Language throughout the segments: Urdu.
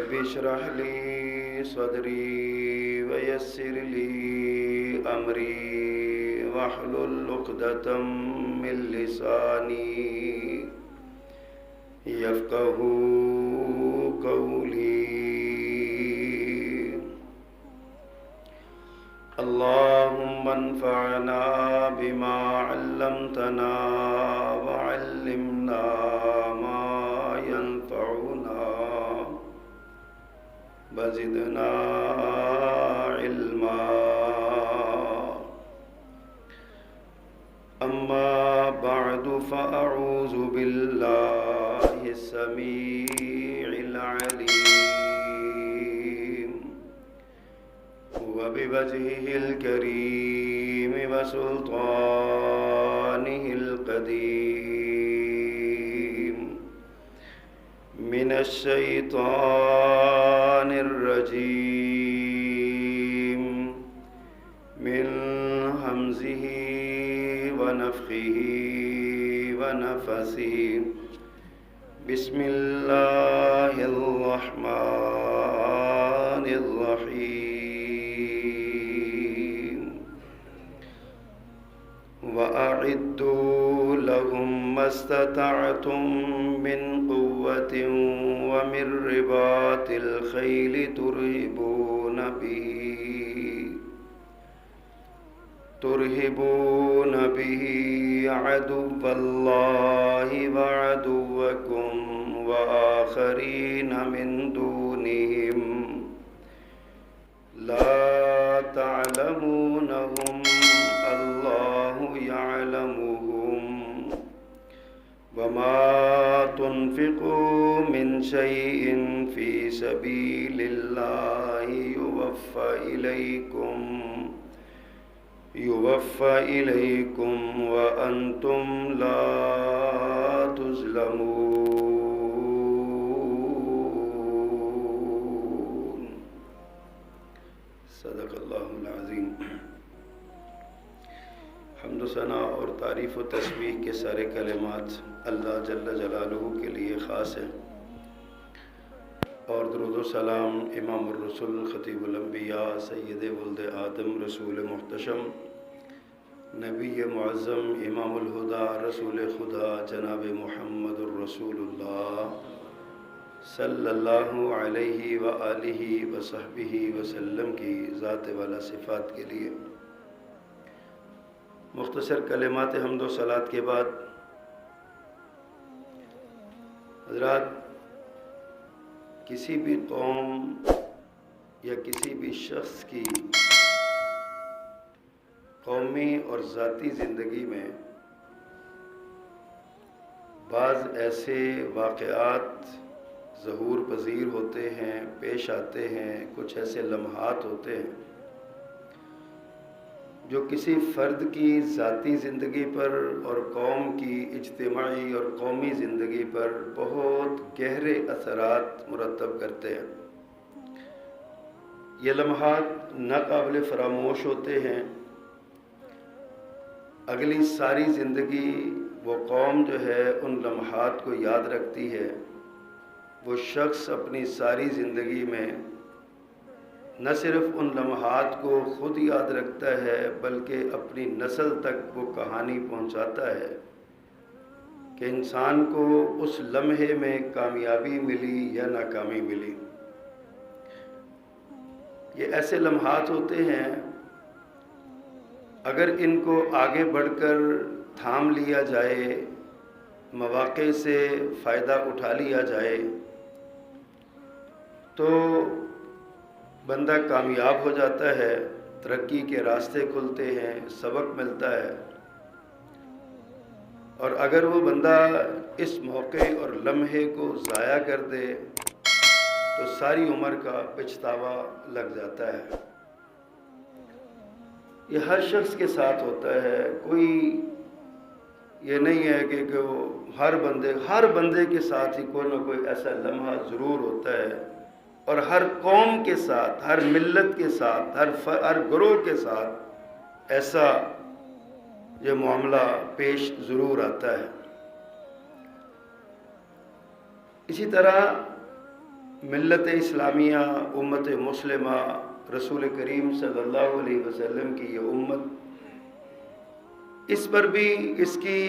رب اشرح لي صدري ويسر لي أمري واحلل عقدة من لساني يفقهوا قولي. اللهم انفعنا بما علمتنا وعلمنا ما ينفعنا وزدنا علما. أما بعد فأعوذ بالله السميع العليم وبوجهه الكريم وسلطانه القديم من الشيطان الرجيم من همزه ونفخه ونفثه. بسم الله الرحمن الرحيم. وأعدوا لهم ما استطعتم من قوة ومن رباط الخيل ترهبون به عدو الله وعدوكم وآخرين من دونهم لا تعلمونهم الله يعلمهم وما تنفقوا من شيء في سبيل الله يوفى إليكم وأنتم لا تظلمون. صدق اللہ العظیم. حمد و ثنا اور تعریف و تسبیح کے سارے کلمات اللہ جل جلالہ کے لیے خاص ہیں، اور درود و سلام امام الرسل خطیب الانبیاء سید ولد آدم رسول محتشم نبی معظم امام الہدا رسول خدا جناب محمد الرسول اللہ صلی اللہ علیہ وآلہ وصحبہ وسلم کی ذات والا صفات کے لیے مختصر کلمات حمد و صلات کے بعد، حضرات، کسی بھی قوم یا کسی بھی شخص کی قومی اور ذاتی زندگی میں بعض ایسے واقعات ظہور پذیر ہوتے ہیں، پیش آتے ہیں، کچھ ایسے لمحات ہوتے ہیں جو کسی فرد کی ذاتی زندگی پر اور قوم کی اجتماعی اور قومی زندگی پر بہت گہرے اثرات مرتب کرتے ہیں. یہ لمحات ناقابل فراموش ہوتے ہیں. اگلی ساری زندگی وہ قوم جو ہے ان لمحات کو یاد رکھتی ہے. وہ شخص اپنی ساری زندگی میں نہ صرف ان لمحات کو خود یاد رکھتا ہے بلکہ اپنی نسل تک وہ کہانی پہنچاتا ہے کہ انسان کو اس لمحے میں کامیابی ملی یا ناکامی ملی. یہ ایسے لمحات ہوتے ہیں اگر ان کو آگے بڑھ کر تھام لیا جائے، مواقع سے فائدہ اٹھا لیا جائے تو بندہ کامیاب ہو جاتا ہے، ترقی کے راستے کھلتے ہیں، سبق ملتا ہے. اور اگر وہ بندہ اس موقع اور لمحے کو ضائع کر دے تو ساری عمر کا پچھتاوا لگ جاتا ہے. یہ ہر شخص کے ساتھ ہوتا ہے. کوئی یہ نہیں ہے کہ وہ ہر بندے کے ساتھ ہی کوئی نہ کوئی ایسا لمحہ ضرور ہوتا ہے، اور ہر قوم کے ساتھ، ہر ملت کے ساتھ، ہر گروہ کے ساتھ ایسا یہ معاملہ پیش ضرور آتا ہے. اسی طرح ملت اسلامیہ، امت مسلمہ، رسول کریم صلی اللہ علیہ وسلم کی یہ امت، اس پر بھی اس کی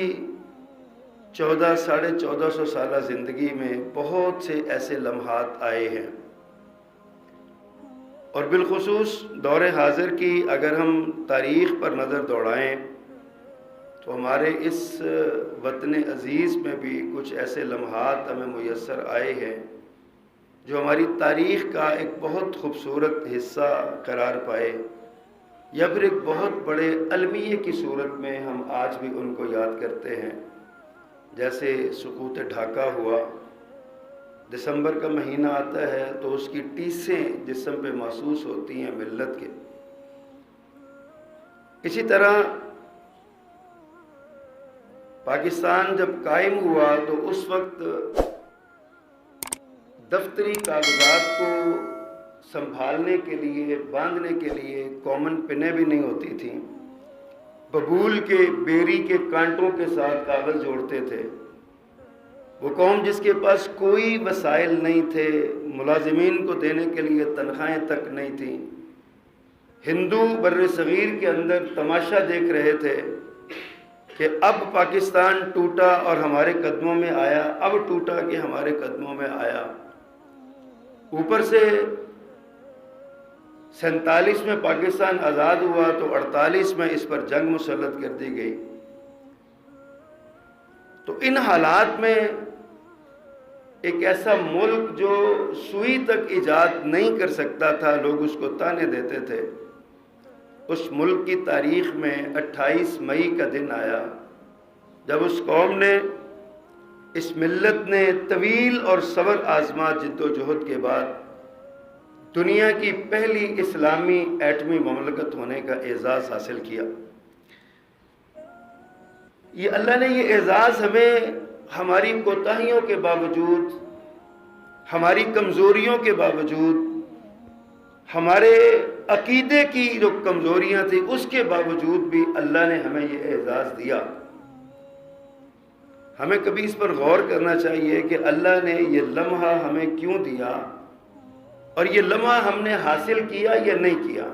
1400 سالہ زندگی میں بہت سے ایسے لمحات آئے ہیں، اور بالخصوص دور حاضر کی اگر ہم تاریخ پر نظر دوڑائیں تو ہمارے اس وطن عزیز میں بھی کچھ ایسے لمحات ہمیں میسر آئے ہیں جو ہماری تاریخ کا ایک بہت خوبصورت حصہ قرار پائے، یا پھر ایک بہت بڑے المیے کی صورت میں ہم آج بھی ان کو یاد کرتے ہیں۔ جیسے سقوط ڈھاکہ ہوا، دسمبر کا مہینہ آتا ہے تو اس کی ٹیسیں جسم پہ محسوس ہوتی ہیں ملت کے۔ اسی طرح پاکستان جب قائم ہوا تو اس وقت دفتری کاغذات کو سنبھالنے کے لیے، باندھنے کے لیے کامن پنیں بھی نہیں ہوتی تھیں، ببول کے بیری کے کانٹوں کے ساتھ کاغذ جوڑتے تھے۔ وہ قوم جس کے پاس کوئی وسائل نہیں تھے، ملازمین کو دینے کے لیے تنخواہیں تک نہیں تھیں، ہندو بر صغیر کے اندر تماشا دیکھ رہے تھے کہ اب پاکستان ٹوٹا اور ہمارے قدموں میں آیا، اب ٹوٹا کہ ہمارے قدموں میں آیا۔ اوپر سے 47 میں پاکستان آزاد ہوا تو 48 میں اس پر جنگ مسلط کر دی گئی۔ تو ان حالات میں ایک ایسا ملک جو سوئی تک ایجاد نہیں کر سکتا تھا، لوگ اس کو طعنے دیتے تھے، اس ملک کی تاریخ میں 28 مئی کا دن آیا جب اس قوم نے، اس ملت نے طویل اور صبر آزما جد و جہد کے بعد دنیا کی پہلی اسلامی ایٹمی مملکت ہونے کا اعزاز حاصل کیا۔ یہ اللہ نے یہ اعزاز ہمیں ہماری کوتاہیوں کے باوجود، ہماری کمزوریوں کے باوجود، ہمارے عقیدے کی جو کمزوریاں تھیں اس کے باوجود بھی اللہ نے ہمیں یہ اعزاز دیا۔ ہمیں کبھی اس پر غور کرنا چاہیے کہ اللہ نے یہ لمحہ ہمیں کیوں دیا، اور یہ لمحہ ہم نے حاصل کیا یا نہیں کیا۔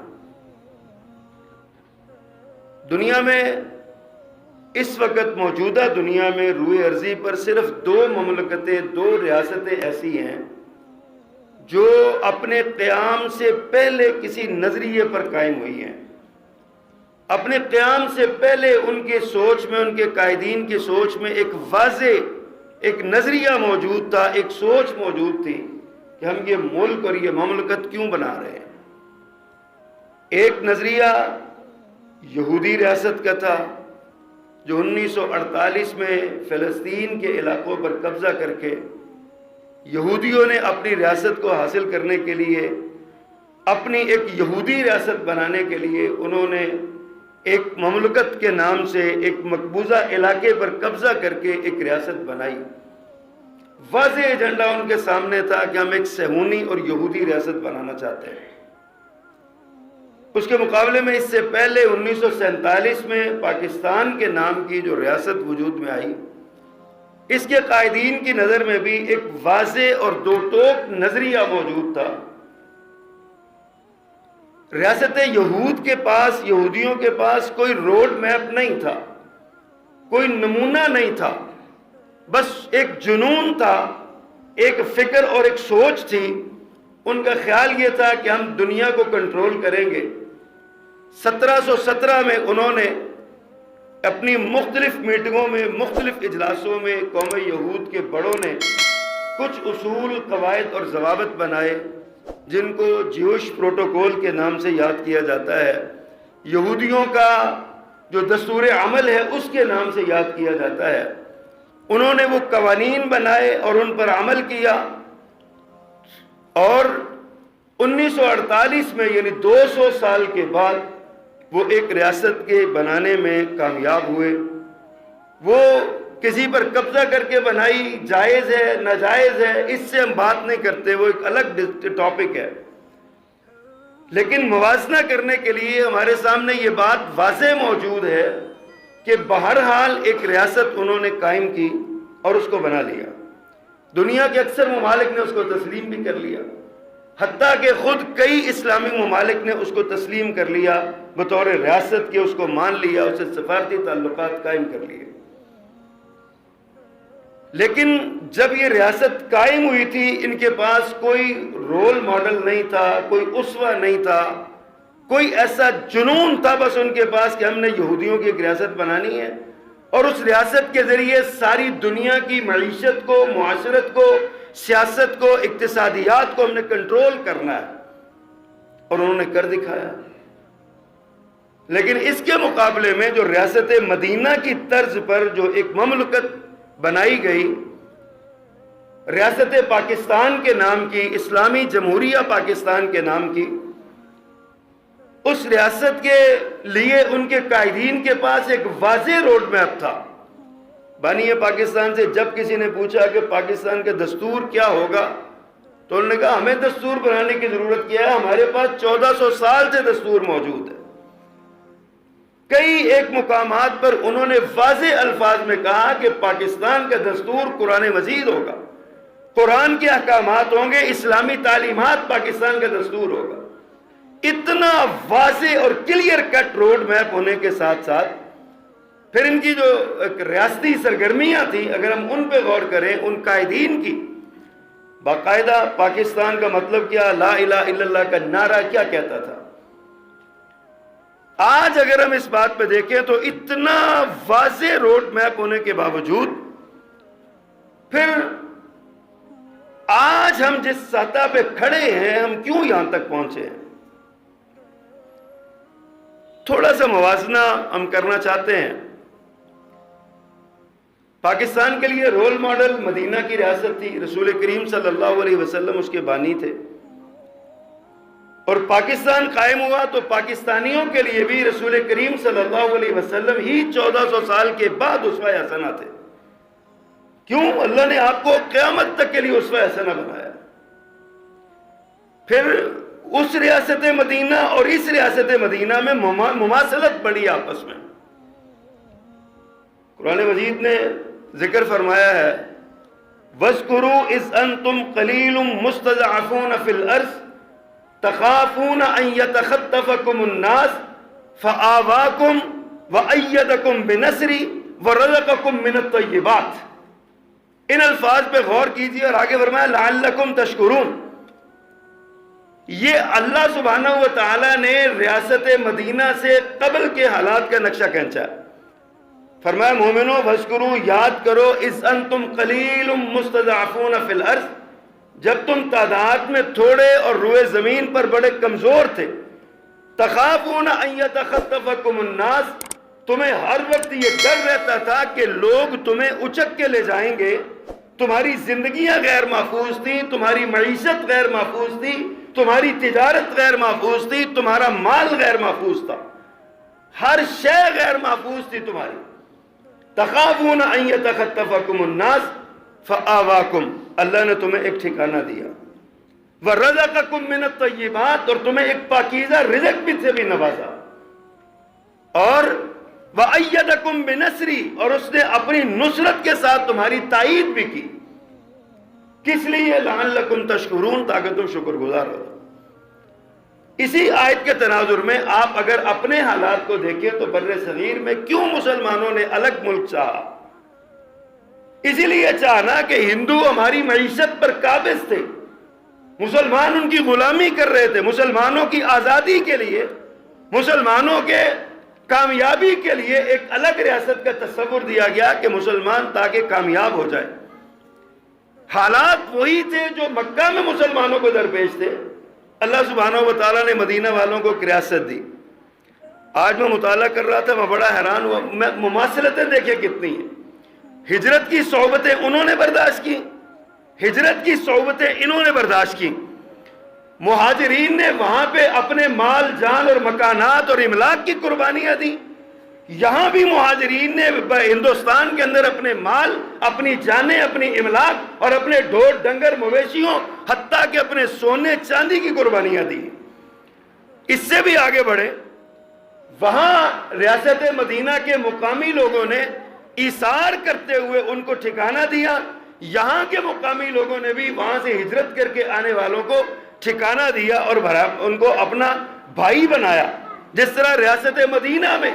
دنیا میں اس وقت موجودہ دنیا میں روئے ارضی پر صرف 2 مملکتیں، 2 ریاستیں ایسی ہیں جو اپنے قیام سے پہلے کسی نظریے پر قائم ہوئی ہیں۔ اپنے قیام سے پہلے ان کے سوچ میں، ان کے قائدین کی سوچ میں ایک واضح ایک نظریہ موجود تھا، ایک سوچ موجود تھی کہ ہم یہ ملک اور یہ مملکت کیوں بنا رہے ہیں۔ ایک نظریہ یہودی ریاست کا تھا جو 1948 میں فلسطین کے علاقوں پر قبضہ کر کے یہودیوں نے اپنی ریاست کو حاصل کرنے کے لیے، اپنی ایک یہودی ریاست بنانے کے لیے انہوں نے ایک مملکت کے نام سے ایک مقبوضہ علاقے پر قبضہ کر کے ایک ریاست بنائی۔ واضح ایجنڈا ان کے سامنے تھا کہ ہم ایک صہیونی اور یہودی ریاست بنانا چاہتے ہیں۔ اس کے مقابلے میں اس سے پہلے 1947 میں پاکستان کے نام کی جو ریاست وجود میں آئی، اس کے قائدین کی نظر میں بھی ایک واضح اور 2 ٹوک نظریہ موجود تھا۔ ریاست یہود کے پاس، یہودیوں کے پاس کوئی روڈ میپ نہیں تھا، کوئی نمونہ نہیں تھا، بس ایک جنون تھا، ایک فکر اور ایک سوچ تھی۔ ان کا خیال یہ تھا کہ ہم دنیا کو کنٹرول کریں گے۔ 1717 میں انہوں نے اپنی مختلف میٹنگوں میں، مختلف اجلاسوں میں قوم یہود کے بڑوں نے کچھ اصول، قواعد اور ضوابط بنائے جن کو جیوش پروٹوکول کے نام سے یاد کیا جاتا ہے، یہودیوں کا جو دستور عمل ہے اس کے نام سے یاد کیا جاتا ہے۔ انہوں نے وہ قوانین بنائے اور ان پر عمل کیا، اور 1948 میں یعنی 200 سال کے بعد وہ ایک ریاست کے بنانے میں کامیاب ہوئے۔ وہ کسی پر قبضہ کر کے بنائی، جائز ہے ناجائز ہے اس سے ہم بات نہیں کرتے، وہ ایک الگ ٹاپک ہے، لیکن موازنہ کرنے کے لیے ہمارے سامنے یہ بات واضح موجود ہے کہ بہرحال ایک ریاست انہوں نے قائم کی اور اس کو بنا لیا۔ دنیا کے اکثر ممالک نے اس کو تسلیم بھی کر لیا، حتیٰ کہ خود کئی اسلامی ممالک نے اس کو تسلیم کر لیا، بطور ریاست کے اس کو مان لیا، اس سے سفارتی تعلقات قائم کر لیے۔ لیکن جب یہ ریاست قائم ہوئی تھی، ان کے پاس کوئی رول ماڈل نہیں تھا، کوئی اسوہ نہیں تھا، کوئی ایسا جنون تھا بس ان کے پاس کہ ہم نے یہودیوں کی ایک ریاست بنانی ہے اور اس ریاست کے ذریعے ساری دنیا کی معیشت کو، معاشرت کو، سیاست کو، اقتصادیات کو ہم نے کنٹرول کرنا ہے، اور انہوں نے کر دکھایا۔ لیکن اس کے مقابلے میں جو ریاست مدینہ کی طرز پر جو ایک مملکت بنائی گئی، ریاست پاکستان کے نام کی، اسلامی جمہوریہ پاکستان کے نام کی، اس ریاست کے لیے ان کے قائدین کے پاس ایک واضح روڈ میپ تھا۔ بانی پاکستان سے جب کسی نے پوچھا کہ پاکستان کا دستور کیا ہوگا، تو انہوں نے کہا ہمیں دستور بنانے کی ضرورت کیا ہے، ہمارے پاس 1400 سال سے دستور موجود ہے۔ کئی ایک مقامات پر انہوں نے واضح الفاظ میں کہا کہ پاکستان کا دستور قرآن مجید ہوگا، قرآن کے احکامات ہوں گے، اسلامی تعلیمات پاکستان کا دستور ہوگا۔ اتنا واضح اور کلیئر کٹ روڈ میپ ہونے کے ساتھ ساتھ پھر ان کی جو ریاستی سرگرمیاں تھیں، اگر ہم ان پہ غور کریں، ان قائدین کی باقاعدہ پاکستان کا مطلب کیا، لا الہ الا اللہ کا نعرہ کیا کہتا تھا۔ آج اگر ہم اس بات پہ دیکھیں تو اتنا واضح روڈ میپ ہونے کے باوجود پھر آج ہم جس سطح پہ کھڑے ہیں، ہم کیوں یہاں تک پہنچے ہیں؟ تھوڑا سا موازنہ ہم کرنا چاہتے ہیں۔ پاکستان کے لیے رول ماڈل مدینہ کی ریاست تھی، رسول کریم صلی اللہ علیہ وسلم اس کے بانی تھے، اور پاکستان قائم ہوا تو پاکستانیوں کے لیے بھی رسول کریم صلی اللہ علیہ وسلم ہی 1400 سال کے بعد اسوہ حسنہ تھے۔ کیوں؟ اللہ نے آپ کو قیامت تک کے لیے اسوہ حسنہ بنایا۔ پھر اس ریاست مدینہ اور اس ریاست مدینہ میں مماثلت بڑھی آپس میں۔ قرآن مجید نے ذکر فرمایا ہے، وَاذْكُرُوا إِذْ أَنْتُمْ قَلِيلٌ مُسْتَضْعَفُونَ فِي الْأَرْضِ تَخَافُونَ أَنْ يَتَخَطَّفَكُمُ النَّاسُ فَآوَاكُمْ وَأَيَّدَكُمْ بِنَصْرِهِ وَرَزَقَكُمْ مِنَ الطَّيِّبَاتِ۔ ان الفاظ پہ غور کیجئے اور آگے فرمایا لَعَلَّكُمْ تَشْكُرُونَ۔ یہ اللہ سبحانہ و تعالیٰ نے ریاست مدینہ سے قبل کے حالات کا نقشہ کھینچا ہے۔ فرمایا مومنو وَاذْكُرُوا، یاد کرو، اِذْ أَنْتُمْ قَلِيلٌ مُسْتَضْعَفُونَ فِي الْأَرْضِ، جب تم تعداد میں تھوڑے اور روئے زمین پر بڑے کمزور تھے، تَخَافُونَ أَنْ يَتَخَطَّفَكُمُ النَّاسُ، تمہیں ہر وقت یہ ڈر رہتا تھا کہ لوگ تمہیں اچک کے لے جائیں گے، تمہاری زندگیاں غیر محفوظ تھیں، تمہاری معیشت غیر محفوظ تھی، تمہاری تجارت غیر محفوظ تھی، تمہارا مال غیر محفوظ تھا، ہر شے غیر محفوظ تھی تمہاری۔ تخافون ان یتخطفکم الناس فآواکم، اللہ نے تمہیں ایک ٹھکانہ دیا، ورزقکم من الطیبات، اور تمہیں ایک پاکیزہ رزق بھی سے بھی نوازا، اور وَأَيَّدَكُمْ بِنَصْرِهِ، اور اس نے اپنی نصرت کے ساتھ تمہاری تائید بھی کی۔ کس لیے؟ لَعَلَّكُمْ تَشْكُرُونَ، تاکہ تم شکر گزار ہو۔ اسی آیت کے تناظر میں آپ اگر اپنے حالات کو دیکھیں تو بر صغیر میں کیوں مسلمانوں نے الگ ملک چاہا؟ اسی لیے چاہنا کہ ہندو ہماری معیشت پر قابض تھے، مسلمان ان کی غلامی کر رہے تھے، مسلمانوں کی آزادی کے لیے، مسلمانوں کے کامیابی کے لیے ایک الگ ریاست کا تصور دیا گیا کہ مسلمان تاکہ کامیاب ہو جائے۔ حالات وہی تھے جو مکہ میں مسلمانوں کو درپیش تھے، اللہ سبحانہ و تعالیٰ نے مدینہ والوں کو ایک ریاست دی۔ آج میں مطالعہ کر رہا تھا، میں بڑا حیران ہوا، مماثلتیں دیکھیں کتنی ہیں۔ ہجرت کی صحبتیں انہوں نے برداشت کی، ہجرت کی صحبتیں انہوں نے برداشت کی۔ مہاجرین نے وہاں پہ اپنے مال جان اور مکانات اور املاک کی قربانیاں دی، یہاں بھی مہاجرین نے ہندوستان کے اندر اپنے مال، اپنی جانیں، اپنی املاک اور اپنے ڈھور ڈنگر مویشیوں، حتیٰ کہ اپنے سونے چاندی کی قربانیاں دی۔ اس سے بھی آگے بڑھے، وہاں ریاست مدینہ کے مقامی لوگوں نے ایثار کرتے ہوئے ان کو ٹھکانہ دیا یہاں کے مقامی لوگوں نے بھی وہاں سے ہجرت کر کے آنے والوں کو ٹھکانہ دیا اور ان کو اپنا بھائی بنایا۔ جس طرح ریاست مدینہ میں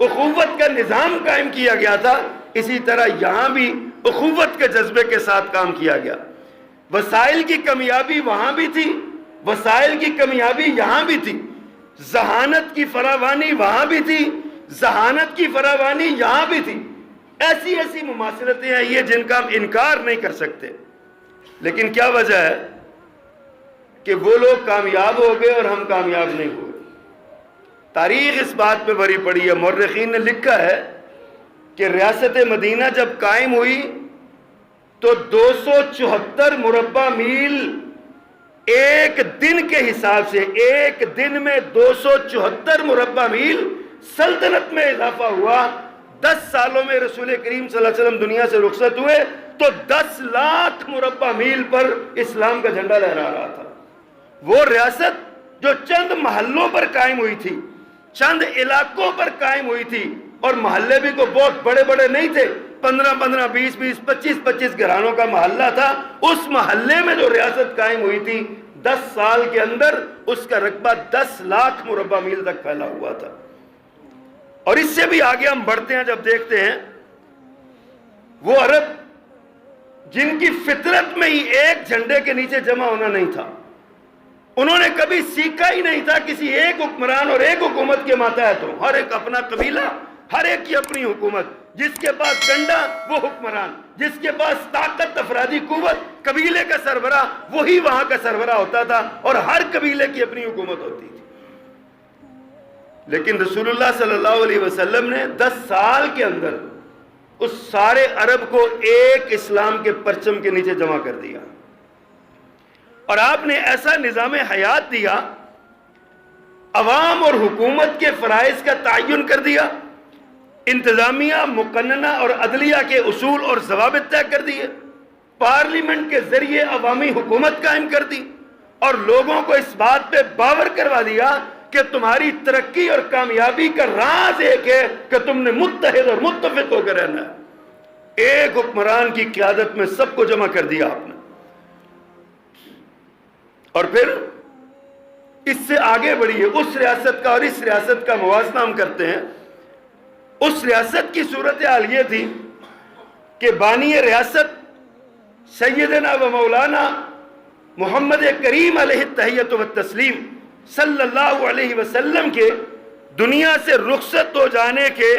اخوت کا نظام قائم کیا گیا تھا، اسی طرح یہاں بھی اخوت کے جذبے کے ساتھ کام کیا گیا۔ وسائل کی کمیابی وہاں بھی تھی، وسائل کی کمیابی یہاں بھی تھی، ذہانت کی فراوانی وہاں بھی تھی، ذہانت کی فراوانی یہاں بھی تھی۔ ایسی ایسی مماثلتیں ہیں یہ جن کا ہم انکار نہیں کر سکتے، لیکن کیا وجہ ہے کہ وہ لوگ کامیاب ہو گئے اور ہم کامیاب نہیں ہوئے؟ تاریخ اس بات پہ بھری پڑی ہے، مورخین نے لکھا ہے کہ ریاست مدینہ جب قائم ہوئی تو 274 مربع میل ایک دن کے حساب سے، ایک دن میں 274 مربع میل سلطنت میں اضافہ ہوا۔ 10 سالوں میں رسول کریم صلی اللہ علیہ وسلم دنیا سے رخصت ہوئے تو 10 لاکھ مربع میل پر اسلام کا جھنڈا لہرا رہا تھا۔ وہ ریاست جو چند محلوں پر قائم ہوئی تھی، چند علاقوں پر قائم ہوئی تھی، اور محلے بھی کو بہت بڑے بڑے نہیں تھے، 15 20 25 گھرانوں کا محلہ تھا، اس محلے میں جو ریاست قائم ہوئی تھی 10 سال کے اندر اس کا رقبہ 10 لاکھ مربع میل تک پھیلا ہوا تھا۔ اور اس سے بھی آگے ہم بڑھتے ہیں، جب دیکھتے ہیں وہ عرب جن کی فطرت میں ہی ایک جھنڈے کے نیچے جمع ہونا نہیں تھا، انہوں نے کبھی سیکھا ہی نہیں تھا کسی ایک حکمران اور ایک حکومت کے ماتحت ہو، ہر ایک اپنا قبیلہ، ہر ایک کی اپنی حکومت، جس کے پاس ڈنڈا وہ حکمران، جس کے پاس طاقت افرادی قوت، قبیلے کا سربراہ وہی وہاں کا سربراہ ہوتا تھا، اور ہر قبیلے کی اپنی حکومت ہوتی تھی۔ لیکن رسول اللہ صلی اللہ علیہ وسلم نے 10 سال کے اندر اس سارے عرب کو ایک اسلام کے پرچم کے نیچے جمع کر دیا، اور آپ نے ایسا نظام حیات دیا، عوام اور حکومت کے فرائض کا تعین کر دیا، انتظامیہ، مقننہ اور عدلیہ کے اصول اور ضوابط طے کر دیے، پارلیمنٹ کے ذریعے عوامی حکومت قائم کر دی، اور لوگوں کو اس بات پہ باور کروا دیا کہ تمہاری ترقی اور کامیابی کا راز ایک ہے کہ تم نے متحد اور متفق ہو کر رہنا ہے۔ ایک حکمران کی قیادت میں سب کو جمع کر دیا آپ نے۔ اور پھر اس سے آگے بڑھیے، اس ریاست کا اور اس ریاست کا موازنہ ہم کرتے ہیں۔ اس ریاست کی صورتحال یہ تھی کہ بانی ریاست سیدنا و مولانا محمد کریم علیہ التحیۃ والتسلیم صلی اللہ علیہ وسلم کے دنیا سے رخصت ہو جانے کے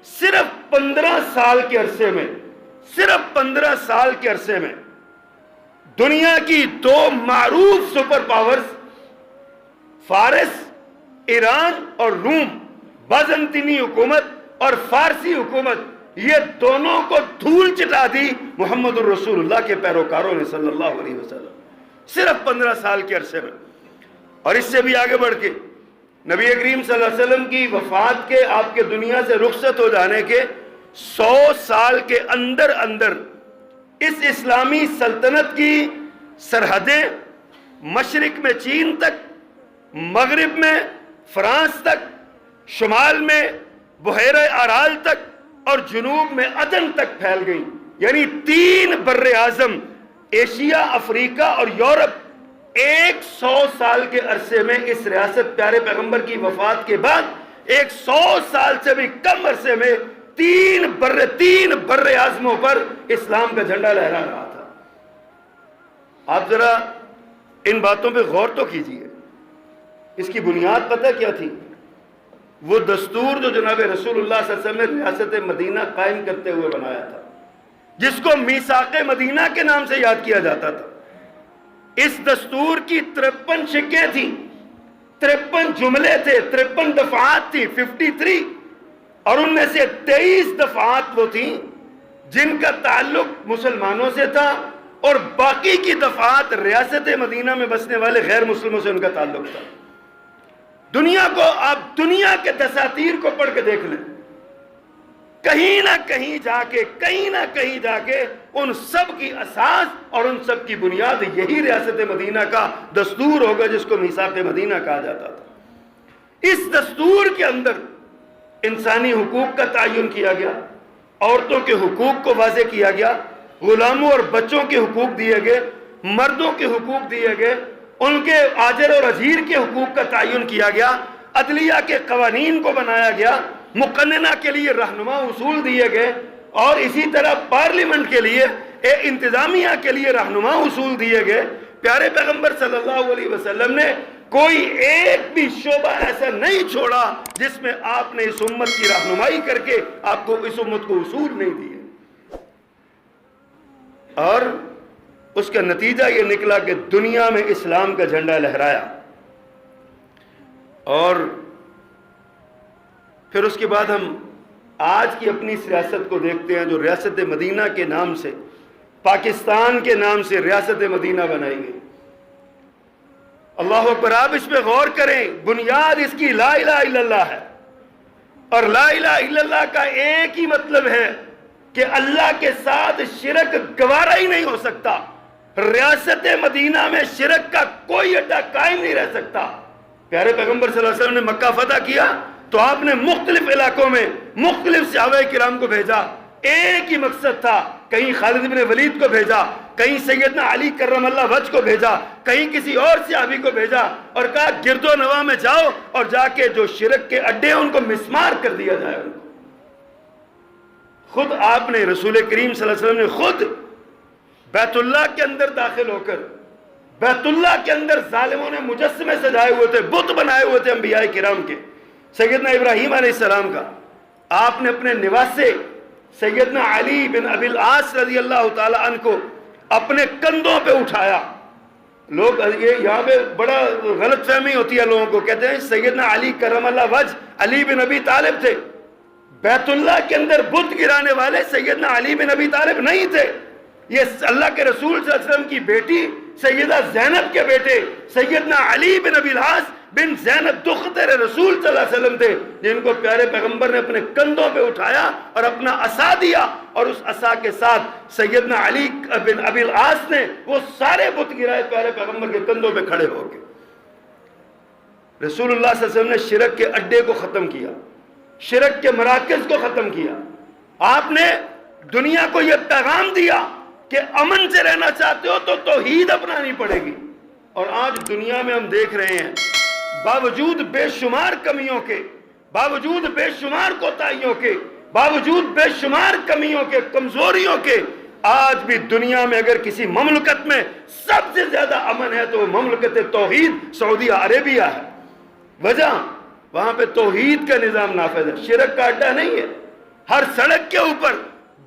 صرف 15 سال کے عرصے میں، صرف 15 سال کے عرصے میں دنیا کی 2 معروف سپر پاورز فارس، ایران اور روم، بازنطینی حکومت اور فارسی حکومت، یہ دونوں کو دھول چٹا دی محمد الرسول اللہ کے پیروکاروں نے صلی اللہ علیہ وسلم، صرف 15 سال کے عرصے میں۔ اور اس سے بھی آگے بڑھ کے نبی کریم صلی اللہ علیہ وسلم کی وفات کے، آپ کے دنیا سے رخصت ہو جانے کے 100 سال کے اندر اندر اس اسلامی سلطنت کی سرحدیں مشرق میں چین تک، مغرب میں فرانس تک، شمال میں بحیرہ آرال تک، اور جنوب میں عدن تک پھیل گئی۔ یعنی 3 بر اعظم، ایشیا، افریقہ اور یورپ، 100 سال کے عرصے میں اس ریاست پیارے پیغمبر کی وفات کے بعد 100 سال سے بھی کم عرصے میں 3 بر اعظموں پر اسلام کا جھنڈا لہرا رہا تھا۔ آپ ذرا ان باتوں پہ غور تو کیجئے۔ اس کی بنیاد پتہ کیا تھی؟ وہ دستور جو جناب رسول اللہ صلی اللہ علیہ وسلم نے ریاست مدینہ قائم کرتے ہوئے بنایا تھا، جس کو میثاق مدینہ کے نام سے یاد کیا جاتا تھا۔ اس دستور کی 53 شقیں تھیں، 53 جملے تھے، 53 دفعات تھی، 53، اور ان میں سے 23 دفعات وہ تھیں جن کا تعلق مسلمانوں سے تھا، اور باقی کی دفعات ریاست مدینہ میں بسنے والے غیر مسلموں سے ان کا تعلق تھا۔ دنیا کو، آپ دنیا کے دساتیر کو پڑھ کے دیکھ لیں، کہیں نہ کہیں جا کے ان سب کی اساس اور ان سب کی بنیاد یہی ریاست مدینہ کا دستور ہوگا جس کو میثاق مدینہ کہا جاتا تھا۔ اس دستور کے اندر انسانی حقوق کا تعین کیا گیا، عورتوں کے حقوق کو واضح کیا گیا، غلاموں اور بچوں کے حقوق دیے گئے، مردوں کے حقوق دیے گئے، ان کے آجر اور اجیر کے حقوق کا تعین کیا گیا، عدلیہ کے قوانین کو بنایا گیا، مقننہ کے لیے رہنما اصول دیے گئے، اور اسی طرح پارلیمنٹ کے لیے انتظامیہ کے لیے رہنما اصول دیے گئے۔ پیارے پیغمبر صلی اللہ علیہ وسلم نے کوئی ایک بھی شعبہ ایسا نہیں چھوڑا جس میں آپ نے اس امت کی رہنمائی کر کے آپ کو اس امت کو اصول نہیں دیے، اور اس کا نتیجہ یہ نکلا کہ دنیا میں اسلام کا جھنڈا لہرایا۔ اور پھر اس کے بعد ہم آج کی اپنی ریاست کو دیکھتے ہیں، جو ریاست مدینہ کے نام سے، پاکستان کے نام سے ریاست مدینہ بنائی گئی۔ اللہ اکبر، آپ اس پہ غور کریں، بنیاد اس کی لا الہ الا اللہ ہے، اور لا الہ الا اللہ کا ایک ہی مطلب ہے کہ اللہ کے ساتھ شرک گوارا ہی نہیں ہو سکتا۔ ریاست مدینہ میں شرک کا کوئی اڈا قائم نہیں رہ سکتا۔ پیارے پیغمبر صلی اللہ علیہ وسلم نے مکہ فتح کیا تو آپ نے مختلف علاقوں میں مختلف صحابہ کرام کو بھیجا، ایک ہی مقصد تھا، کہیں خالد بن ولید کو بھیجا، کہیں سیدنا علی کرم اللہ وجہ کو بھیجا، کہیں کسی اور صحابی کو بھیجا، اور کہا گرد و نواح میں جاؤ اور جا کے جو شرک کے اڈے ان کو مسمار کر دیا جائے۔ ان کو خود آپ نے، رسول کریم صلی اللہ علیہ وسلم نے خود بیت اللہ کے اندر داخل ہو کر، بیت اللہ کے اندر ظالموں نے مجسمے سجائے ہوئے تھے، بت بنائے ہوئے تھے انبیاء کرام کے، سیدنا ابراہیم علیہ السلام کا، آپ نے اپنے نواسے سیدنا علی بن ابی العاص رضی اللہ تعالی عنہ کو اپنے کندھوں پہ اٹھایا۔ لوگ یہاں پہ بڑا غلط فہمی ہوتی ہے لوگوں کو، کہتے ہیں سیدنا علی کرم اللہ وجہ علی بن ابی طالب تھے۔ بیت اللہ کے اندر بت گرانے والے سیدنا علی بن ابی طالب نہیں تھے، یہ اللہ کے رسول صلی اللہ علیہ وسلم کی بیٹی سیدہ زینب کے بیٹے سیدنا علی بن ابی العاص بن زینب دختر رسول صلی اللہ علیہ وسلم تھے، جن کو پیارے پیغمبر نے اپنے کندھوں پہ اٹھایا اور اپنا عصا دیا، اور اس عصا کے ساتھ سیدنا علی بن ابی العاص نے وہ سارے بت گرائے پیارے پیغمبر کے کندھوں پہ کھڑے ہو کے۔ رسول اللہ صلی اللہ علیہ وسلم نے شرک کے اڈے کو ختم کیا، شرک کے مراکز کو ختم کیا۔ آپ نے دنیا کو یہ پیغام دیا کہ امن سے رہنا چاہتے ہو تو توحید اپنانی پڑے گی۔ اور آج دنیا میں ہم دیکھ رہے ہیں، باوجود بے شمار کمیوں کے، باوجود بے شمار کوتاہیوں کے، باوجود بے شمار کمیوں کے، کمزوریوں کے، آج بھی دنیا میں اگر کسی مملکت میں سب سے زیادہ امن ہے تو وہ مملکت توحید سعودی عربیہ ہے۔ وجہ وہاں پہ توحید کا نظام نافذ ہے، شرک کا اڈا نہیں ہے۔ ہر سڑک کے اوپر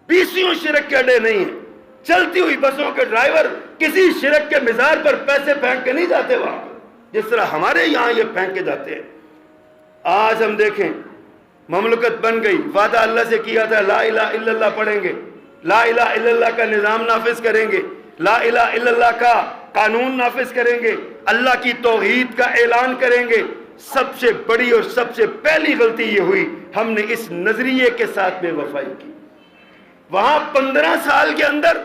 20 شرک کے اڈے نہیں ہیں، چلتی ہوئی بسوں کے ڈرائیور کسی شرک کے مزار پر پیسے پھینک کے نہیں جاتے وہاں پر، جس طرح ہمارے یہاں یہ پھینک کے جاتے ہیں۔ آج ہم دیکھیں، مملکت بن گئی، وعدہ اللہ سے کیا تھا لا الہ الا اللہ پڑھیں گے، لا الہ الا اللہ کا نظام نافذ کریں گے، لا الہ الا اللہ کا قانون نافذ کریں گے، اللہ کی توحید کا اعلان کریں گے۔ سب سے بڑی اور سب سے پہلی غلطی یہ ہوئی، ہم نے اس نظریے کے ساتھ بے وفائی کی۔ وہاں 15 سال کے اندر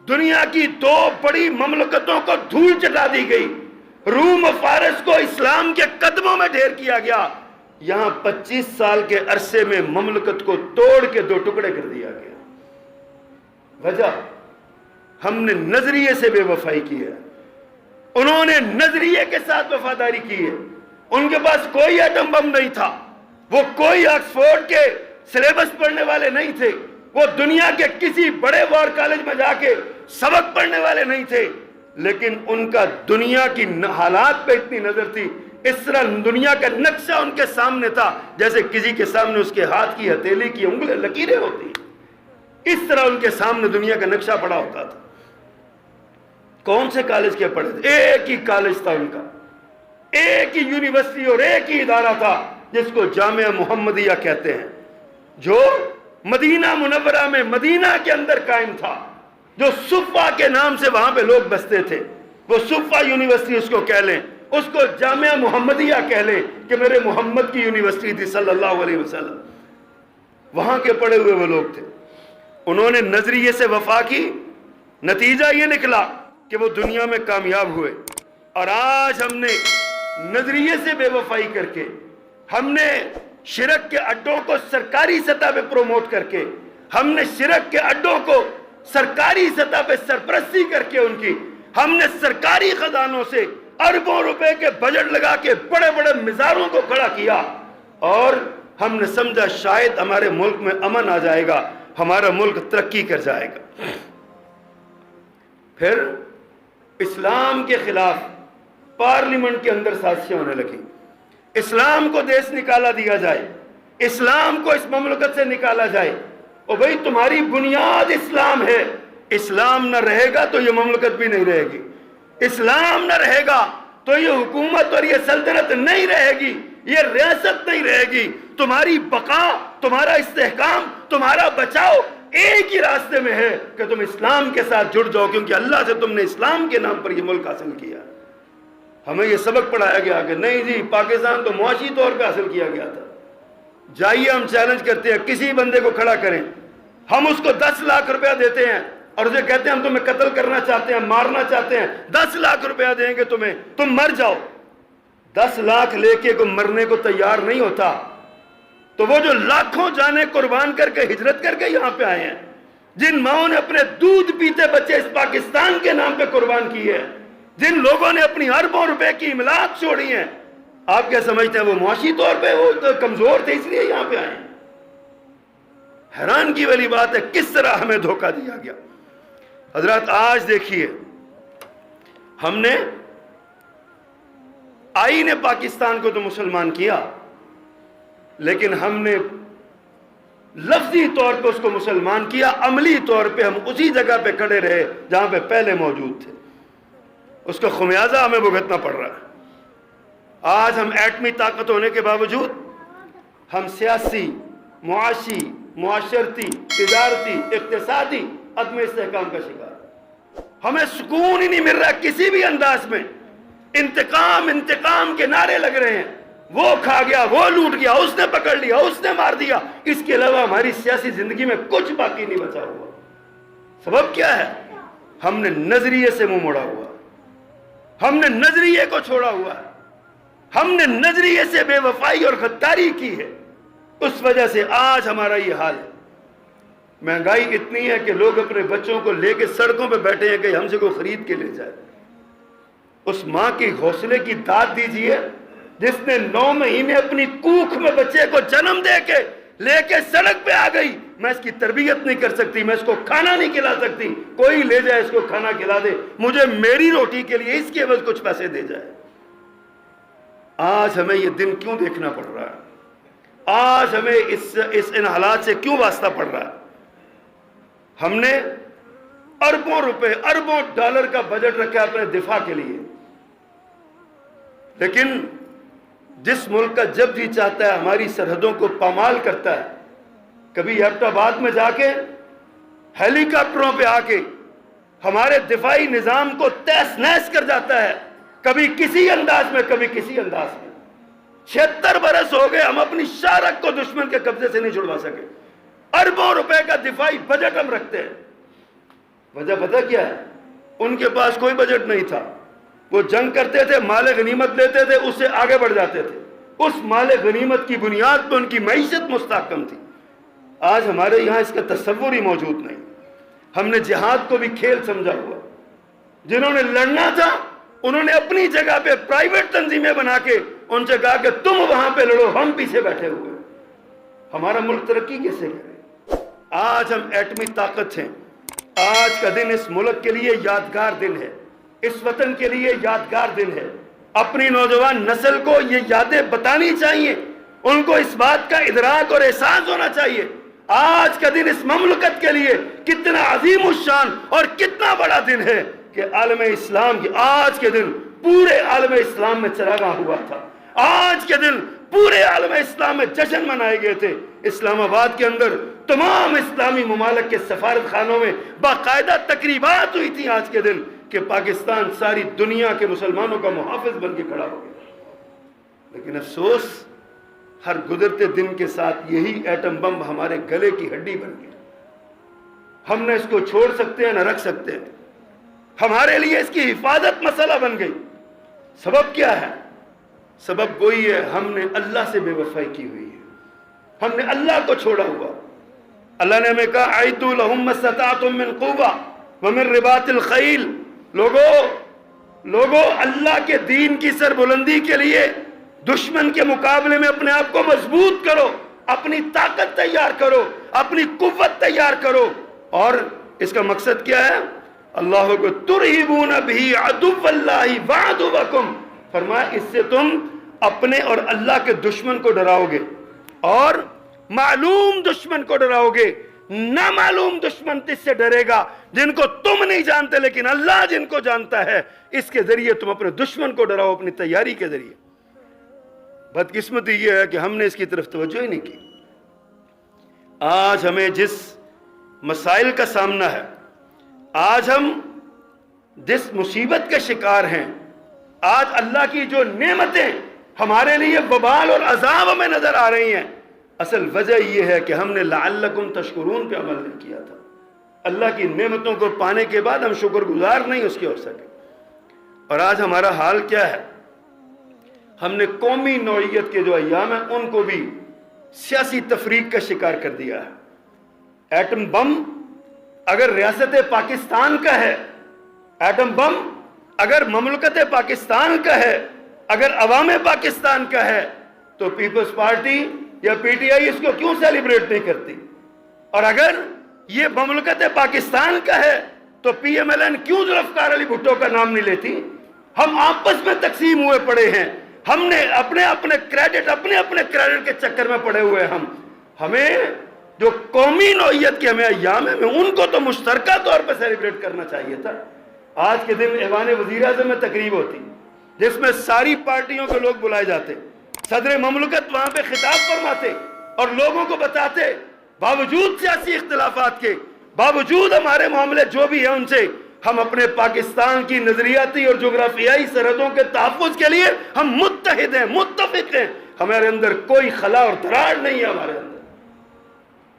دنیا کی 2 بڑی مملکتوں کو دھول چٹا دی گئی، روم و فارس کو اسلام کے قدموں میں ڈھیر کیا گیا، یہاں 25 سال کے عرصے میں مملکت کو توڑ کے 2 ٹکڑے کر دیا گیا۔ وجہ ہم نے نظریے سے بے وفائی کی ہے، انہوں نے نظریے کے ساتھ وفاداری کی ہے۔ ان کے پاس کوئی ایٹم بم نہیں تھا، وہ کوئی آکسفورڈ کے سلیبس پڑھنے والے نہیں تھے، وہ دنیا کے کسی بڑے وار کالج میں جا کے سبق پڑھنے والے نہیں تھے، لیکن ان کا دنیا کی حالات پہ اتنی نظر تھی، اس طرح دنیا کا نقشہ ان کے سامنے تھا جیسے کسی کے سامنے اس کے ہاتھ کی ہتھیلی کی انگلیں لکیریں ہوتی ہیں، اس طرح ان کے سامنے دنیا کا نقشہ پڑا ہوتا تھا۔ کون سے کالج کے پڑھے تھے؟ ایک ہی کالج تھا ان کا، ایک ہی یونیورسٹی اور ایک ہی ادارہ تھا جس کو جامعہ محمدیہ کہتے ہیں، جو مدینہ منورہ میں مدینہ کے اندر قائم تھا، جو صفہ کے نام سے وہاں پہ لوگ بستے تھے، وہ صفہ یونیورسٹی اس کو کہہ لیں، اس کو جامعہ محمدیہ کہہ لیں کہ میرے محمد کی یونیورسٹی تھی صلی اللہ علیہ وسلم، وہاں کے پڑھے ہوئے وہ لوگ تھے۔ انہوں نے نظریے سے وفا کی، نتیجہ یہ نکلا کہ وہ دنیا میں کامیاب ہوئے۔ اور آج ہم نے نظریے سے بے وفائی کر کے، ہم نے شرک کے اڈوں کو سرکاری سطح پہ پروموٹ کر کے، ہم نے شرک کے اڈوں کو سرکاری سطح پہ سرپرستی کر کے ان کی ہم نے سرکاری خزانوں سے اربوں روپے کے بجٹ لگا کے بڑے بڑے مزاروں کو کھڑا کیا، اور ہم نے سمجھا شاید ہمارے ملک میں امن آ جائے گا، ہمارا ملک ترقی کر جائے گا۔ پھر اسلام کے خلاف پارلیمنٹ کے اندر سازشیں ہونے لگی، اسلام کو دیش نکالا دیا جائے، اسلام کو اس مملکت سے نکالا جائے۔ اور بھئی تمہاری بنیاد اسلام ہے، اسلام نہ رہے گا تو یہ مملکت بھی نہیں رہے گی، اسلام نہ رہے گا تو یہ حکومت اور یہ سلطنت نہیں رہے گی، یہ ریاست نہیں رہے گی۔ تمہاری بقا، تمہارا استحکام، تمہارا بچاؤ ایک ہی راستے میں ہے کہ تم اسلام کے ساتھ جڑ جاؤ، کیونکہ اللہ سے تم نے اسلام کے نام پر یہ ملک حاصل کیا۔ ہمیں یہ سبق پڑھایا گیا کہ نہیں جی پاکستان تو معاشی طور پہ حاصل کیا گیا تھا۔ جائیے ہم چیلنج کرتے ہیں، کسی بندے کو کھڑا کریں، ہم اس کو 10 لاکھ روپیہ دیتے ہیں اور اسے کہتے ہیں ہم تمہیں قتل کرنا چاہتے ہیں، مارنا چاہتے ہیں، 10 لاکھ روپیہ دیں گے تمہیں، تم مر جاؤ۔ 10 لاکھ لے کے کوئی مرنے کو تیار نہیں ہوتا، تو وہ جو لاکھوں جانیں قربان کر کے ہجرت کر کے یہاں پہ آئے ہیں، جن ماؤں نے اپنے دودھ پیتے بچے اس پاکستان کے نام پہ قربان کیے ہیں، جن لوگوں نے اپنی اربوں روپے کی املاک چھوڑی ہیں، آپ کیا سمجھتے ہیں وہ معاشی طور پہ وہ کمزور تھے اس لیے یہاں پہ آئے ہیں؟ حیران کی والی بات ہے کس طرح ہمیں دھوکہ دیا گیا۔ حضرات آج دیکھیے، ہم نے آئین پاکستان کو تو مسلمان کیا، لیکن ہم نے لفظی طور پہ اس کو مسلمان کیا، عملی طور پہ ہم اسی جگہ پہ کھڑے رہے جہاں پہ پہلے موجود تھے۔ اس کا خمیازہ ہمیں بھگتنا پڑ رہا ہے۔ آج ہم ایٹمی طاقت ہونے کے باوجود ہم سیاسی، معاشی، معاشرتی، تجارتی، اقتصادی عدم استحکام کا شکار، ہمیں سکون ہی نہیں مل رہا کسی بھی انداز میں۔ انتقام انتقام کے نعرے لگ رہے ہیں، وہ کھا گیا، وہ لوٹ گیا، اس نے پکڑ لیا، اس نے مار دیا، اس کے علاوہ ہماری سیاسی زندگی میں کچھ باقی نہیں بچا ہوا۔ سبب کیا ہے؟ ہم نے نظریے سے منہ موڑا ہوا، ہم نے نظریے کو چھوڑا ہوا ہے، ہم نے نظریے سے بے وفائی اور غداری کی ہے، اس وجہ سے آج ہمارا یہ حال ہے۔ مہنگائی اتنی ہے کہ لوگ اپنے بچوں کو لے کے سڑکوں پہ بیٹھے ہیں کہ ہم سے کوئی خرید کے لے جائے۔ اس ماں کی حوصلے کی داد دیجئے جس نے 9 مہینے اپنی کوکھ میں بچے کو جنم دے کے لے کے سڑک پہ آ گئی، میں اس کی تربیت نہیں کر سکتی، میں اس کو کھانا نہیں کھلا سکتی، کوئی لے جائے اس کو کھانا کھلا دے، مجھے میری روٹی کے لیے اس کے عوض کچھ پیسے دے جائے۔ آج ہمیں یہ دن کیوں دیکھنا پڑ رہا ہے؟ آج ہمیں ان حالات سے کیوں واسطہ پڑ رہا ہے؟ ہم نے اربوں روپے، اربوں ڈالر کا بجٹ رکھا اپنے دفاع کے لیے، لیکن جس ملک کا جب جی چاہتا ہے ہماری سرحدوں کو پامال کرتا ہے، کبھی ایبٹ آباد میں جا کے ہیلی کاپٹروں پہ آ کے ہمارے دفاعی نظام کو تہس نہس کر جاتا ہے، کبھی کسی انداز میں، کبھی کسی انداز میں۔ 76 برس ہو گئے ہم اپنی شارک کو دشمن کے قبضے سے نہیں چھڑوا سکے۔ اربوں روپے کا دفاعی بجٹ ہم رکھتے ہیں، وجہ پتہ کیا ہے؟ ان کے پاس کوئی بجٹ نہیں تھا، وہ جنگ کرتے تھے، مال غنیمت لیتے تھے، اس سے آگے بڑھ جاتے تھے، اس مال غنیمت کی بنیاد پہ ان کی معیشت مستحکم تھی۔ آج ہمارے یہاں اس کا تصور ہی موجود نہیں۔ ہم نے جہاد کو بھی کھیل سمجھا ہوا، جنہوں نے لڑنا تھا انہوں نے اپنی جگہ پہ پرائیویٹ تنظیمیں بنا کے ان سے کہا کہ تم وہاں پہ لڑو، ہم پیچھے بیٹھے ہوئے۔ ہمارا ملک ترقی کیسے کرے؟ آج ہم ایٹمی طاقت ہیں، آج کا دن اس ملک کے لیے یادگار دن ہے، اس وطن کے لیے یادگار دن ہے۔ اپنی نوجوان نسل کو یہ یادیں بتانی چاہیے، ان کو اس بات کا ادراک اور احساس ہونا چاہیے آج کا دن اس مملکت کے لیے کتنا عظیم الشان اور کتنا بڑا دن ہے کہ عالم اسلام کی آج کے دن پورے عالم اسلام میں چراغاں ہوا تھا۔ آج کے دن پورے عالم اسلام میں جشن منائے گئے تھے۔ اسلام آباد کے اندر تمام اسلامی ممالک کے سفارت خانوں میں باقاعدہ تقریبات ہوئی تھیں آج کے دن کہ پاکستان ساری دنیا کے مسلمانوں کا محافظ بن کے کھڑا ہو گیا۔ لیکن افسوس، ہر گزرتے دن کے ساتھ یہی ایٹم بم ہمارے گلے کی ہڈی بن گیا۔ ہم نہ اس کو چھوڑ سکتے ہیں نہ رکھ سکتے ہیں، ہمارے لیے اس کی حفاظت مسئلہ بن گئی۔ سبب کیا ہے؟ سبب وہی ہے، ہم نے اللہ سے بے وفائی کی ہوئی ہے، ہم نے اللہ کو چھوڑا ہوا۔ اللہ نے ہمیں کہا اعدوا لهم ما استطعتم من قوة ومن رباط الخیل. لوگو اللہ کے دین کی سربلندی کے لیے دشمن کے مقابلے میں اپنے آپ کو مضبوط کرو، اپنی طاقت تیار کرو، اپنی قوت تیار کرو. اور اس کا مقصد کیا ہے؟ اللہ کو ترہبون بہ عدو اللہ وعدوکم، فرمایا اس سے تم اپنے اور اللہ کے دشمن کو ڈراؤ گے، اور معلوم دشمن کو ڈراؤ گے. نامعلوم دشمن اس سے ڈرے گا جن کو تم نہیں جانتے لیکن اللہ جن کو جانتا ہے. اس کے ذریعے تم اپنے دشمن کو ڈراؤ اپنی تیاری کے ذریعے. بدقسمتی یہ ہے کہ ہم نے اس کی طرف توجہ ہی نہیں کی. آج ہمیں جس مسائل کا سامنا ہے، آج ہم جس مصیبت کے شکار ہیں، آج اللہ کی جو نعمتیں ہمارے لیے وبال اور عذاب ہمیں نظر آ رہی ہیں، اصل وجہ یہ ہے کہ ہم نے لعلکم تشکرون پہ عمل نہیں کیا تھا. اللہ کی نعمتوں کو پانے کے بعد ہم شکر گزار نہیں اس کے ہو سکے. اور آج ہمارا حال کیا ہے؟ ہم نے قومی نوعیت کے جو ایام ہیں ان کو بھی سیاسی تفریق کا شکار کر دیا ہے. ایٹم بم اگر ریاست پاکستان کا ہے، ایٹم بم اگر مملکت پاکستان کا ہے، اگر عوام پاکستان کا ہے، تو پیپلز پارٹی یا پی ٹی آئی اس کو کیوں سیلیبریٹ نہیں کرتی؟ اور اگر یہ مملکت پاکستان کا ہے تو پی ایم ایل این کیوں ذوالفقار علی بھٹو کا نام نہیں لیتی؟ ہم آپس میں تقسیم ہوئے پڑے ہیں، ہم نے اپنے کریڈٹ کے چکر میں پڑے ہوئے. ہمیں جو قومی نوعیت کے ہمیں ایام ہیں ان کو تو مشترکہ طور پہ سیلیبریٹ کرنا چاہیے تھا. آج کے دن ایوان وزیر اعظم میں تقریب ہوتی جس میں ساری پارٹیوں کے لوگ بلائے جاتے، صدر مملکت وہاں پہ خطاب فرماتے اور لوگوں کو بتاتے باوجود سیاسی اختلافات کے، باوجود ہمارے معاملے جو بھی ہیں ان سے، ہم اپنے پاکستان کی نظریاتی اور جغرافیائی سرحدوں کے تحفظ کے لیے ہم متحد ہیں، متفق ہیں. ہمارے اندر کوئی خلا اور دراڑ نہیں ہے ہمارے اندر.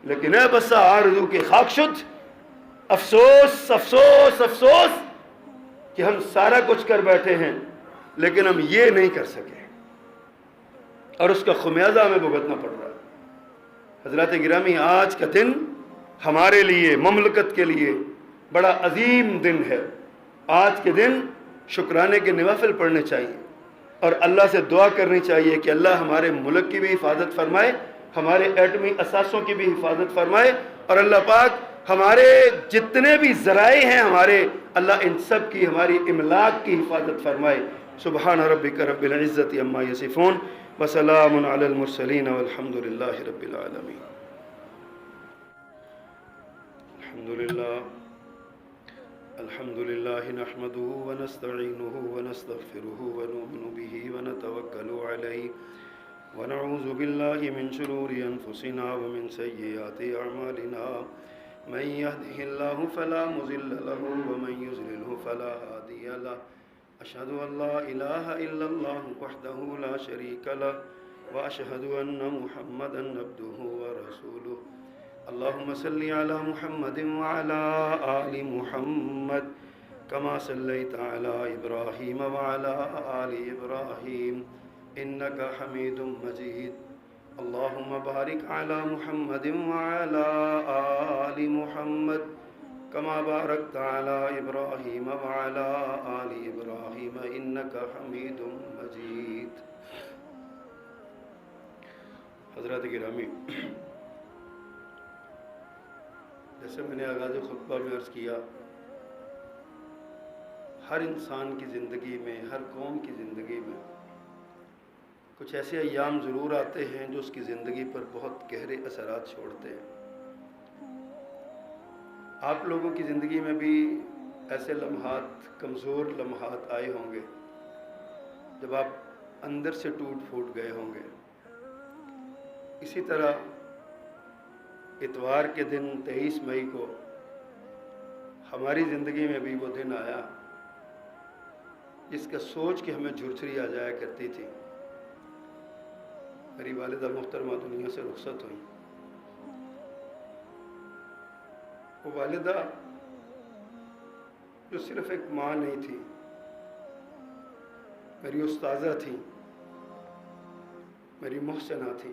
لیکن اے بسا آرزو کی خاکشد، افسوس افسوس افسوس کہ ہم سارا کچھ کر بیٹھے ہیں لیکن ہم یہ نہیں کر سکے، اور اس کا خمیازہ ہمیں بھگتنا پڑ رہا ہے. حضرات گرامی، آج کا دن ہمارے لیے، مملکت کے لیے بڑا عظیم دن ہے. آج کے دن شکرانے کے نوافل پڑھنے چاہیے اور اللہ سے دعا کرنی چاہیے کہ اللہ ہمارے ملک کی بھی حفاظت فرمائے، ہمارے ایٹمی اثاثوں کی بھی حفاظت فرمائے، اور اللہ پاک ہمارے جتنے بھی ذرائع ہیں ہمارے، اللہ ان سب کی، ہماری املاک کی حفاظت فرمائے. سبحان ربک رب العزت عما یصفون وسلام علی المرسلین والحمد للہ رب العالمین. الحمد للہ نحمده ونستعینه ونستغفره ونؤمن به ونتوکل علیہ ونعوذ باللہ من شرور انفسنا ومن سیئات اعمالنا من يهده الله فلا مضل له ومن يضلل فلا هادي له. اشهد ان لا اله الا الله وحده لا شريك له واشهد ان محمدا عبده ورسوله. اللهم صل على محمد وعلى آل محمد كما صليت على إبراهيم وعلى آل إبراهيم إنك حميد مجيد. اللهم بارك على محمد وعلى آل محمد كما باركت على إبراهيم وعلى آل إبراهيم إنك حميد مجيد. حضرات گرامی، جیسے میں نے آغاز خطبہ میں عرض کیا، ہر انسان کی زندگی میں، ہر قوم کی زندگی میں کچھ ایسے ایام ضرور آتے ہیں جو اس کی زندگی پر بہت گہرے اثرات چھوڑتے ہیں. آپ لوگوں کی زندگی میں بھی ایسے لمحات، کمزور لمحات آئے ہوں گے جب آپ اندر سے ٹوٹ پھوٹ گئے ہوں گے. اسی طرح اتوار کے دن 23 مئی کو ہماری زندگی میں بھی وہ دن آیا جس کا سوچ کے ہمیں جھرجھری آ جایا کرتی تھی. میری والدہ محترمہ دنیا سے رخصت ہوئی. وہ والدہ جو صرف ایک ماں نہیں تھی، میری استاذہ تھی، میری محسنہ تھی.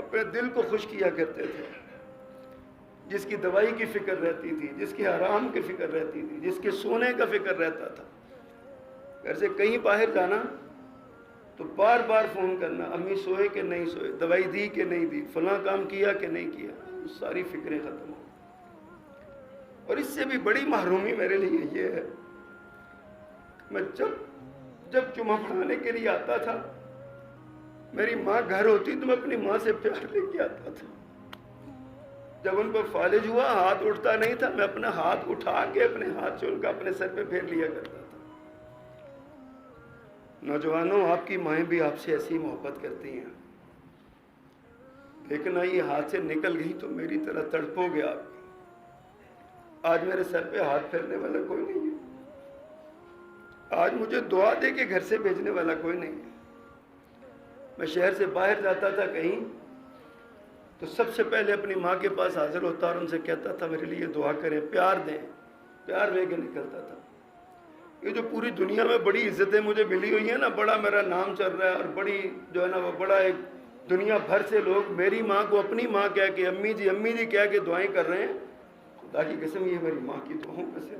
اپنے دل کو خوش کیا کرتے تھے، جس کی دوائی کی فکر رہتی تھی، جس کے آرام کی فکر رہتی تھی، جس کے سونے کا فکر رہتا تھا. گھر سے کہیں باہر جانا تو بار بار فون کرنا، امی سوئے کہ نہیں سوئے، دوائی دی کہ نہیں دی، فلاں کام کیا کہ نہیں کیا. ساری فکریں ختم ہو. اور اس سے بھی بڑی محرومی میرے لیے یہ ہے، میں جب جمعہ پڑھانے کے لیے آتا تھا، میری ماں گھر ہوتی تو میں اپنی ماں سے پیار لے کے آتا تھا. جب ان پر فالج ہوا، ہاتھ اٹھتا نہیں تھا، میں اپنا ہاتھ اٹھا کے اپنے ہاتھ سے ان کا اپنے سر پہ پھیر لیا کرتا تھا. نوجوانوں، آپ کی مائیں بھی آپ سے ایسی محبت کرتی ہیں. دیکھنا یہ ہاتھ سے نکل گئی تو میری طرح تڑپو گے آپ. آج میرے سر پہ ہاتھ پھیرنے والا کوئی نہیں ہے. آج مجھے دعا دے کے گھر سے بھیجنے والا کوئی نہیں ہے. میں شہر سے باہر جاتا تھا کہیں تو سب سے پہلے اپنی ماں کے پاس حاضر ہوتا اور ان سے کہتا تھا میرے لیے دعا کریں، پیار دیں. پیار لے کے نکلتا تھا. یہ جو پوری دنیا میں بڑی عزتیں مجھے ملی ہوئی ہیں نا، بڑا میرا نام چل رہا ہے، اور بڑی جو ہے نا وہ بڑا ایک دنیا بھر سے لوگ میری ماں کو اپنی ماں کہہ کے امی جی کہہ کے دعائیں کر رہے ہیں. خدا کی قسم یہ میری ماں کی دعاؤں میں سے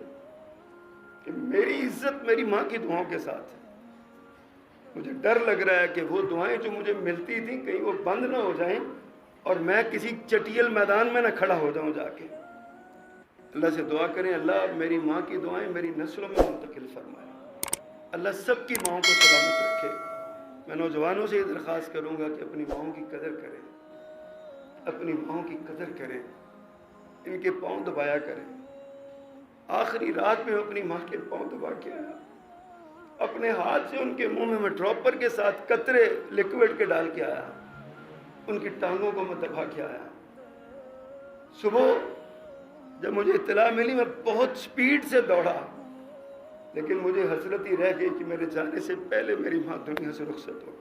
کہ میری عزت میری ماں کی دعاؤں کے ساتھ ہے. مجھے ڈر لگ رہا ہے کہ وہ دعائیں جو مجھے ملتی تھیں کہیں وہ بند نہ ہو جائیں اور میں کسی چٹیل میدان میں نہ کھڑا ہو جاؤں جا کے. اللہ سے دعا کریں اللہ میری ماں کی دعائیں میری نسلوں میں منتقل فرمائے. اللہ سب کی ماؤں کو سلامت رکھے. میں نوجوانوں سے یہ درخواست کروں گا کہ اپنی ماؤں کی قدر کریں، اپنی ماؤں کی قدر کریں، ان کے پاؤں دبایا کریں. آخری رات میں اپنی ماں کے پاؤں دبا کے آیا، اپنے ہاتھ سے ان کے منہ میں ڈراپر کے ساتھ قطرے لکوڈ کے ڈال کے آیا، ان کی ٹانگوں کو میں دبا کے آیا. صبح جب مجھے اطلاع ملی میں بہت سپیڈ سے دوڑا، لیکن مجھے حسرت ہی رہ گئی کہ میرے جانے سے پہلے میری ماں دنیا سے رخصت ہو.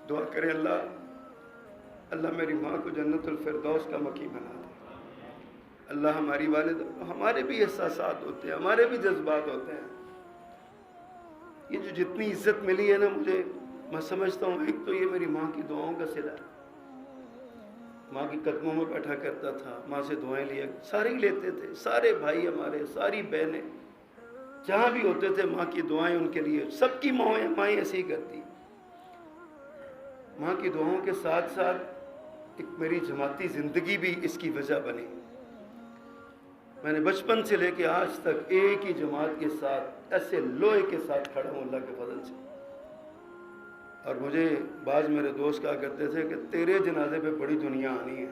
دعا کریں اللہ میری ماں کو جنت الفردوس کا مقیم بنا دے. اللہ ہماری والدہ، ہمارے بھی احساسات ہوتے ہیں، ہمارے بھی جذبات ہوتے ہیں. یہ جو جتنی عزت ملی ہے نا مجھے، میں سمجھتا ہوں ایک تو یہ میری ماں کی دعاؤں کا صلہ ہے. ماں کی قدموں میں بیٹھا کرتا تھا، ماں سے دعائیں لیا، سارے ہی لیتے تھے، سارے بھائی ہمارے، ساری بہنیں جہاں بھی ہوتے تھے ماں کی دعائیں ان کے لیے. سب کی مائیں ایسے ہی کرتی. ماں کی دعاؤں کے ساتھ ساتھ ایک میری جماعتی زندگی بھی اس کی وجہ بنی. میں نے بچپن سے لے کے آج تک ایک ہی جماعت کے ساتھ ایسے لوہے کے ساتھ کھڑا ہوں اللہ کے فضل سے. اور مجھے بعض میرے دوست کہا کرتے تھے کہ تیرے جنازے پہ بڑی دنیا آنی ہے.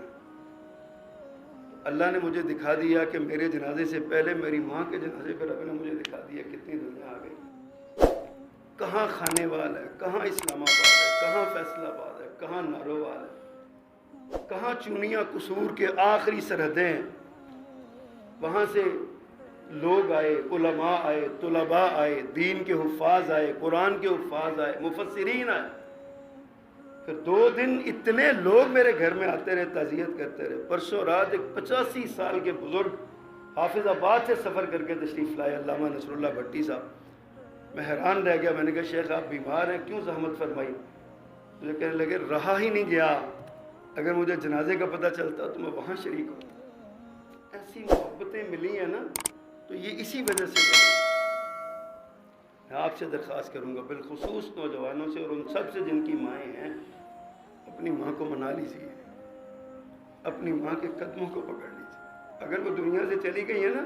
اللہ نے مجھے دکھا دیا کہ میرے جنازے سے پہلے میری ماں کے جنازے پہ رب نے مجھے دکھا دیا کتنی دنیا آ گئی. کہاں خانے وال ہے، کہاں اسلام آباد ہے، کہاں فیصل آباد ہے، کہاں ناروال ہے، کہاں چونیاں قصور کے آخری سرحدیں ہیں. وہاں سے لوگ آئے، علماء آئے، طلباء آئے، دین کے حفاظ آئے، قرآن کے حفاظ آئے، مفسرین آئے. پھر 2 دن اتنے لوگ میرے گھر میں آتے رہے، تعزیت کرتے رہے. پرسوں رات ایک 85 سال کے بزرگ حافظ آباد سے سفر کر کے تشریف لائے، علامہ نصر اللہ بھٹی صاحب. میں حیران رہ گیا. میں نے کہا شیخ آپ بیمار ہیں، کیوں زحمت فرمائی؟ مجھے کہنے لگے رہا ہی نہیں گیا، اگر مجھے جنازے کا پتہ چلتا تو میں وہاں شریک ہوتا. ایسی محبتیں ملی ہیں نا تو یہ اسی وجہ سے ملی. میں آپ سے درخواست کروں گا بالخصوص نوجوانوں سے اور ان سب سے جن کی مائیں ہیں، اپنی ماں کو منا لیجیے، اپنی ماں کے قدموں کو پکڑ لیجیے. اگر وہ دنیا سے چلی گئی ہے نا،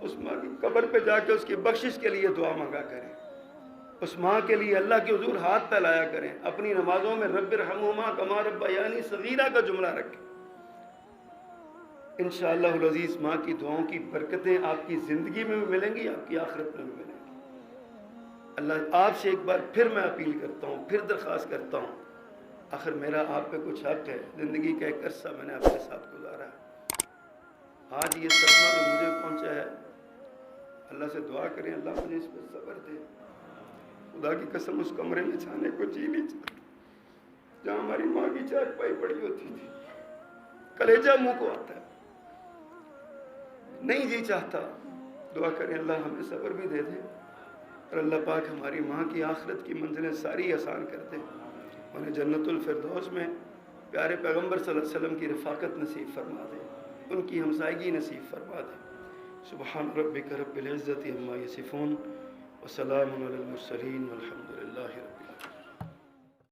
اس ماں کی قبر پہ جا کے اس کی بخشش کے لیے دعا مانگا کریں. اس ماں کے لیے اللہ کے حضور ہاتھ پھیلایا کریں. اپنی نمازوں میں رب ارحمہما کما ربیانی صغیرہ کا جملہ رکھیں. انشاءاللہ العزیز ماں کی دعاؤں کی برکتیں آپ کی زندگی میں بھی ملیں گی، آپ کی آخرت میں بھی ملیں گی. اللہ آپ سے ایک بار پھر میں اپیل کرتا ہوں، پھر درخواست کرتا ہوں، آخر میرا آپ پہ کچھ حق ہے. زندگی کا ایک عرصہ میں نے آپ کے ساتھ گزارا ہے. آج یہ صدمہ جو مجھے پہنچا ہے، اللہ سے دعا کریں اللہ مجھے اس پہ صبر دے. خدا کی قسم اس کمرے میں جانے کو جی نہیں چاہتا جہاں ہماری ماں کی چارپائی پڑی ہوتی تھی. کلیجہ منہ کو آتا ہے، نہیں جی چاہتا. دعا کریں اللہ ہمیں صبر بھی دے دے اور اللہ پاک ہماری ماں کی آخرت کی منزلیں ساری آسان کر دے. انہیں جنت الفردوس میں پیارے پیغمبر صلی اللہ علیہ وسلم کی رفاقت نصیب فرما دے، ان کی ہمسائیگی نصیب فرما دے۔ سبحان ربک رب العزت عما یصفون وسلام علی المرسلین والحمد للہ رب العالمین۔